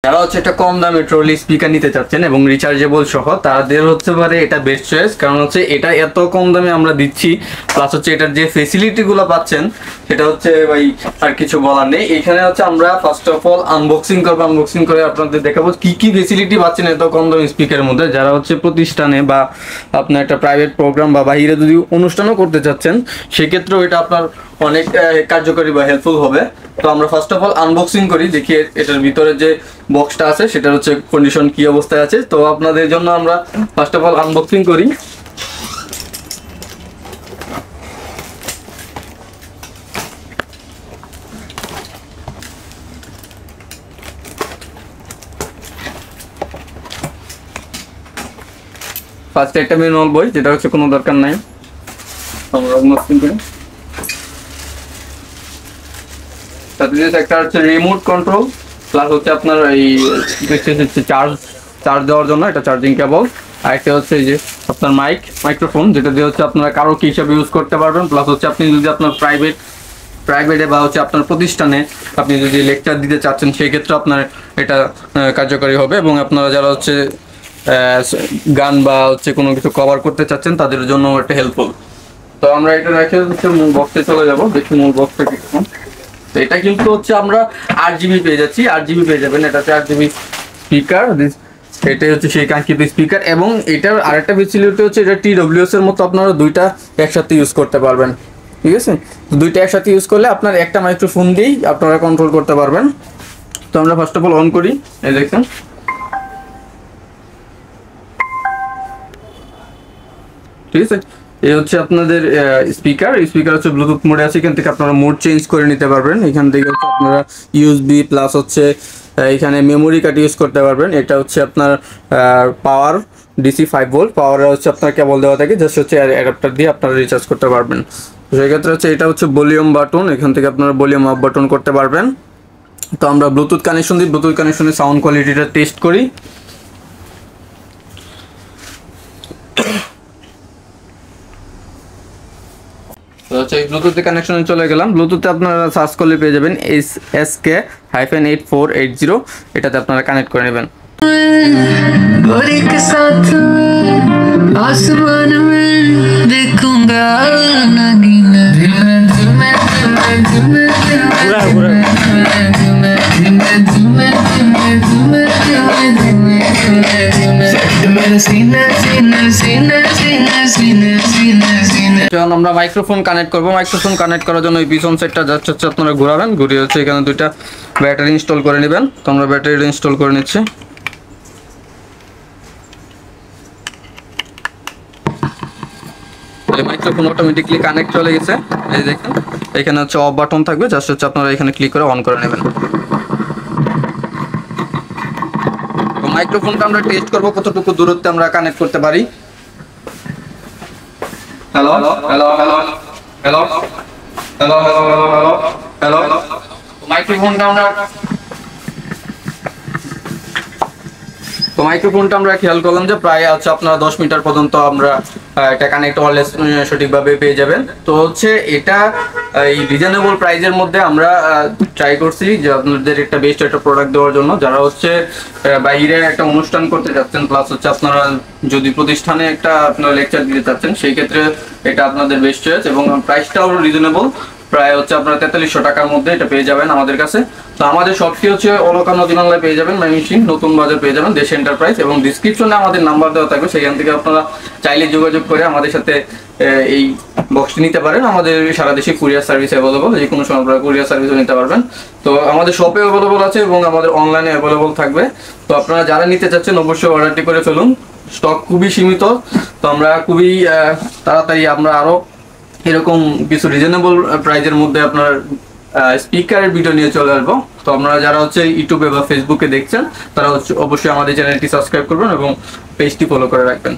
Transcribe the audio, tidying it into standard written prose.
যারা হচ্ছে একটা কম দামে ট্রলি স্পিকার নিতে চাচ্ছেন এবং রিচার্জেবল সহ তাদের হচ্ছে পারে এটা বেস্ট চয়েস, কারণ হচ্ছে এটা এত কম দামে আমরা দিচ্ছি, প্লাস হচ্ছে এটার যে ফেসিলিটিগুলো পাচ্ছেন সেটা হচ্ছে ভাই আর কিছু বলার নেই। এখানে হচ্ছে আমরা ফার্স্ট অফ অল আনবক্সিং করবো, আনবক্সিং করে আপনাদের দেখাবো কি কি ফেসিলিটি পাচ্ছেন এত কম দামি স্পিকারের মধ্যে। যারা হচ্ছে প্রতিষ্ঠানে বা আপনার একটা প্রাইভেট প্রোগ্রাম বা বাইরে যদি অনুষ্ঠানও করতে চাচ্ছেন সেক্ষেত্রেও এটা আপনার অনেক কার্যকরী বা হেল্পফুল হবে। তো আমরা ফার্স্ট অফ অল আনবক্সিং করি, দেখি এটার ভিতরে যে বক্সটা আছে সেটার হচ্ছে কন্ডিশন কি অবস্থায় আছে। তো আপনাদের জন্য আমরা ফার্স্ট অফ অল আনবক্সিং করি। ফার্স্ট একটা ম্যানুয়াল বই, যেটা হচ্ছে কোনো দরকার নাই, আমরা আনবক্সিং করি। একটা হচ্ছে রিমোট কন্ট্রোল, প্লাস হচ্ছে আপনার এই চার্জ দেওয়ার জন্য এটা চার্জিং কেবল। আর একটা হচ্ছে এই যে আপনার মাইক্রোফোন, যেটা দিয়ে হচ্ছে আপনারা কারো কি হিসাবে ইউজ করতে পারবেন। প্লাস হচ্ছে আপনি যদি আপনার প্রাইভেটে বা হচ্ছে আপনার প্রতিষ্ঠানে আপনি যদি লেকচার দিতে চাচ্ছেন সেই ক্ষেত্রে আপনার এটা কার্যকরী হবে। এবং আপনারা যারা হচ্ছে গান বা হচ্ছে কোনো কিছু কভার করতে চাচ্ছেন তাদের জন্য এটা হেল্পফুল। তো আমরা এটা রেখে হচ্ছে মূল বক্সে চলে যাবো, দেখি মূল বক্সটা কিরকম। তো এটা কিন্তু হচ্ছে আমরা 8GB পেয়ে যাচ্ছি, 8GB পেয়ে যাবেন। এটা 4GB স্পিকার, এটাই হচ্ছে সেই কাঙ্ক্ষিত স্পিকার। এবং এটার আরেকটা ফেসিলিটি হচ্ছে এটা TWS এর মতো আপনারা দুইটা একসাথে ইউজ করতে পারবেন, ঠিক আছে। দুইটা একসাথে ইউজ করলে আপনার একটা মাইক্রোফোন দিয়েই আপনারা কন্ট্রোল করতে পারবেন। তো আমরা ফার্স্ট অফ অল অন করি, এই দেখেন ঠিক আছে। এই হচ্ছে আপনাদের স্পিকার হচ্ছে ব্লুটুথ মোডে আছে, এখান থেকে আপনারা মোড চেঞ্জ করে নিতে পারবেন। এখান থেকে হচ্ছে আপনারা USB প্লাস হচ্ছে এখানে মেমোরি কার্ড ইউজ করতে পারবেন। এটা হচ্ছে আপনার পাওয়ার DC 5V পাওয়ার হচ্ছে আপনার কেবল দেওয়া থাকে, জাস্ট হচ্ছে অ্যাডাপ্টার দিয়ে আপনারা রিচার্জ করতে পারবেন। তো সেক্ষেত্রে হচ্ছে এটা হচ্ছে ভলিউম বাটন, এখান থেকে আপনারা ভলিউম আপ বাটন করতে পারবেন। তো আমরা ব্লুটুথ কানেকশন দিই, ব্লুটুথ কানেকশনের সাউন্ড কোয়ালিটিটা টেস্ট করি। তো হচ্ছে ব্লুটুথে কানেকশনে চলে গেলাম। ব্লুটুথে আপনারা সার্চ করলে পেয়ে যাবেন SK-8480, এটাতে আপনারা কানেক্ট করে নেবেন। যখন আমরা মাইক্রোফোন কানেক্ট করবো, মাইক্রোফোন কানেক্ট করার জন্য এই পিছন সাইডটা জাস্ট হচ্ছে আপনারা ঘোরাবেন, ঘুরিয়ে হচ্ছে এখানে দুইটা ব্যাটারি ইনস্টল করে নেবেন। তো আমরা ব্যাটারি ইনস্টল করে নিচ্ছি। মাইক্রোফোন অটোমেটিকলি কানেক্ট চলে গেছে, এই দেখেন এখানে হচ্ছে অফ বাটন থাকবে, জাস্ট হচ্ছে আপনারা এখানে ক্লিক করে অন করে নেবেন। তো মাইক্রোফোনটা আমরা টেস্ট করবো কতটুকু দূরত্বে আমরা কানেক্ট করতে পারি। Hello hello hello hello hello hello hello hello hello. মাইক্রোফোনটা আমরা খেয়াল করলাম যে প্রায় হচ্ছে আপনারা 10 মিটার পর্যন্ত আমরা এটা কানেক্ট ওয়্যারলেস সঠিকভাবে পেয়ে যাবেন। তো হচ্ছে এটা এই রিজনেবল প্রাইজের মধ্যে আমরা ট্রাই করছি যে আপনাদের একটা বেস্ট একটা প্রোডাক্ট দেওয়ার জন্য। যারা হচ্ছে বাইরে একটা অনুষ্ঠান করতে যাচ্ছেন, প্লাস হচ্ছে আপনারা যদি প্রতিষ্ঠানে একটা আপনারা লেকচার দিতে চাচ্ছেন সেই ক্ষেত্রে এটা আপনাদের বেস্ট চয়েস। এবং প্রাইসটাও রিজনেবল, প্রায় হচ্ছে আপনারা 4300 টাকার মধ্যে এটা পেয়ে যাবেন আমাদের কাছে। তো আমাদের শপটি হচ্ছে অলকা নদীনালায় পেয়ে যাবেন, ময়মনসিংহ নতুন বাজার পেয়ে যাবেন, দেশ এন্টারপ্রাইজ। এবং ডিসক্রিপশনে আমাদের নাম্বার দেওয়া থাকবে, সেখান থেকে আপনারা চাইলে যোগাযোগ করে আমাদের সাথে এই বক্সটি নিতে পারেন। আমাদের সারা দেশে কুরিয়ার সার্ভিস অ্যাভেলেবল, যে কোনো সময় আপনারা কুরিয়ার সার্ভিসও নিতে পারবেন। তো আমাদের শপে অ্যাভেলেবল আছে এবং আমাদের অনলাইনে অ্যাভেলেবল থাকবে। তো আপনারা যারা নিতে চাচ্ছেন অবশ্যই অর্ডারটি করে ফেলুন, স্টক খুবই সীমিত। তো আমরা খুবই তাড়াতাড়ি আমরা আরও এরকম কিছু রিজনেবল প্রাইজের মধ্যে আপনার স্পিকারের ভিডিও নিয়ে চলে আসবো। তো আপনারা যারা হচ্ছে ইউটিউবে বা ফেসবুকে দেখছেন তারা হচ্ছে অবশ্যই আমাদের চ্যানেলটি সাবস্ক্রাইব করবেন এবং পেজটি ফলো করে রাখবেন।